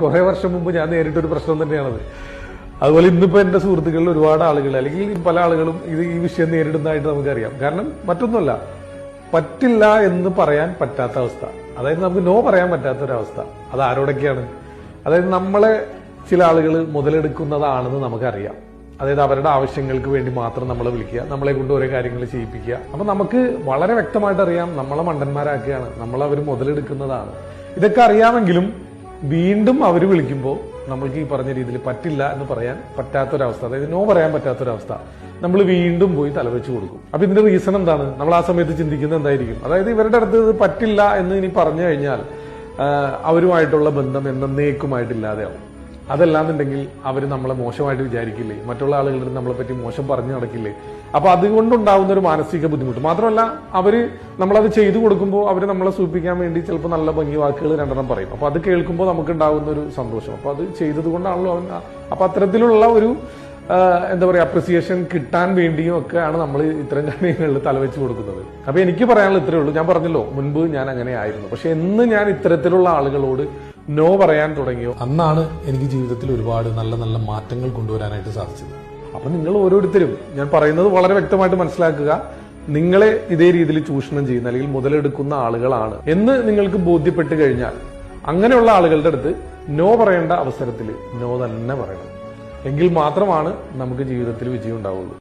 കുറെ വർഷം മുമ്പ് ഞാൻ നേരിട്ടൊരു പ്രശ്നം തന്നെയാണത്. അതുപോലെ ഇന്നിപ്പോ എന്റെ സുഹൃത്തുക്കളിൽ ഒരുപാട് ആളുകൾ അല്ലെങ്കിൽ പല ആളുകളും ഈ വിഷയം നേരിടുന്നതായിട്ട് നമുക്കറിയാം. കാരണം മറ്റൊന്നുമല്ല, പറ്റില്ല എന്ന് പറയാൻ പറ്റാത്ത അവസ്ഥ, അതായത് നമുക്ക് നോ പറയാൻ പറ്റാത്തൊരവസ്ഥ. അത് ആരോടൊക്കെയാണ്? അതായത് നമ്മളെ ചില ആളുകൾ മുതലെടുക്കുന്നതാണെന്ന് നമുക്കറിയാം. അതായത് അവരുടെ ആവശ്യങ്ങൾക്ക് വേണ്ടി മാത്രം നമ്മളെ വിളിക്കുക, നമ്മളെ കൊണ്ട് ഓരോ കാര്യങ്ങൾ ചെയ്യിപ്പിക്കുക. അപ്പൊ നമുക്ക് വളരെ വ്യക്തമായിട്ട് അറിയാം നമ്മളെ മണ്ടന്മാരാക്കുകയാണ്, നമ്മളവർ മുതലെടുക്കുന്നതാണ്. ഇതൊക്കെ അറിയാമെങ്കിലും വീണ്ടും അവർ വിളിക്കുമ്പോൾ നമ്മൾക്ക് ഈ പറഞ്ഞ രീതിയിൽ പറ്റില്ല എന്ന് പറയാൻ പറ്റാത്തൊരവസ്ഥ, അതായത് നോ പറയാൻ പറ്റാത്തൊരവസ്ഥ, നമ്മൾ വീണ്ടും പോയി തലവെച്ച് കൊടുക്കും. അപ്പൊ ഇതിന്റെ റീസൺ എന്താണ്? നമ്മൾ ആ സമയത്ത് ചിന്തിക്കുന്നത് എന്തായിരിക്കും? അതായത് ഇവരുടെ അടുത്ത് ഇത് പറ്റില്ല എന്ന് ഇനി പറഞ്ഞു കഴിഞ്ഞാൽ അവരുമായിട്ടുള്ള ബന്ധം എന്നേക്കുമായിട്ടില്ലാതെയാവും. അതല്ലാന്നുണ്ടെങ്കിൽ അവർ നമ്മളെ മോശമായിട്ട് വിചാരിക്കില്ലേ, മറ്റുള്ള ആളുകളുടെ നമ്മളെ പറ്റി മോശം പറഞ്ഞു നടക്കില്ലേ. അപ്പൊ അതുകൊണ്ടുണ്ടാവുന്ന ഒരു മാനസിക ബുദ്ധിമുട്ട് മാത്രമല്ല, അവര് നമ്മളത് ചെയ്തു കൊടുക്കുമ്പോൾ അവര് നമ്മളെ സൂചിപ്പിക്കാൻ വേണ്ടി ചിലപ്പോൾ നല്ല ഭംഗി വാക്കുകൾ രണ്ടെണ്ണം പറയും. അപ്പൊ അത് കേൾക്കുമ്പോൾ നമുക്ക് ഉണ്ടാകുന്ന ഒരു സന്തോഷം, അപ്പൊ അത് ചെയ്തത് കൊണ്ടാണല്ലോ അവൻ. അപ്പൊ അത്തരത്തിലുള്ള ഒരു എന്താ പറയാ അപ്രിസിയേഷൻ കിട്ടാൻ വേണ്ടിയും ഒക്കെയാണ് നമ്മൾ ഇത്തരം കാര്യങ്ങളിൽ തലവെച്ച് കൊടുക്കുന്നത്. അപ്പൊ എനിക്ക് പറയാനുള്ള ഇത്രയേ ഉള്ളൂ. ഞാൻ പറഞ്ഞല്ലോ മുൻപ് ഞാൻ അങ്ങനെ ആയിരുന്നു, പക്ഷെ എന്ന് ഞാൻ ഇത്തരത്തിലുള്ള ആളുകളോട് നോ പറയാൻ തുടങ്ങിയോ അന്നാണ് എനിക്ക് ജീവിതത്തിൽ ഒരുപാട് നല്ല നല്ല മാറ്റങ്ങൾ കൊണ്ടുവരാനായിട്ട് സാധിച്ചത്. അപ്പൊ നിങ്ങൾ ഓരോരുത്തരും, ഞാൻ പറയുന്നത് വളരെ വ്യക്തമായിട്ട് മനസ്സിലാക്കുക, നിങ്ങളെ ഇതേ രീതിയിൽ ചൂഷണം ചെയ്യുന്ന അല്ലെങ്കിൽ മുതലെടുക്കുന്ന ആളുകളാണ് എന്ന് നിങ്ങൾക്ക് ബോധ്യപ്പെട്ട് കഴിഞ്ഞാൽ അങ്ങനെയുള്ള ആളുകളുടെ അടുത്ത് നോ പറയേണ്ട അവസരത്തിൽ നോ തന്നെ പറയണം. എങ്കിൽ മാത്രമാണ് നമുക്ക് ജീവിതത്തിൽ വിജയം ഉണ്ടാവുള്ളൂ.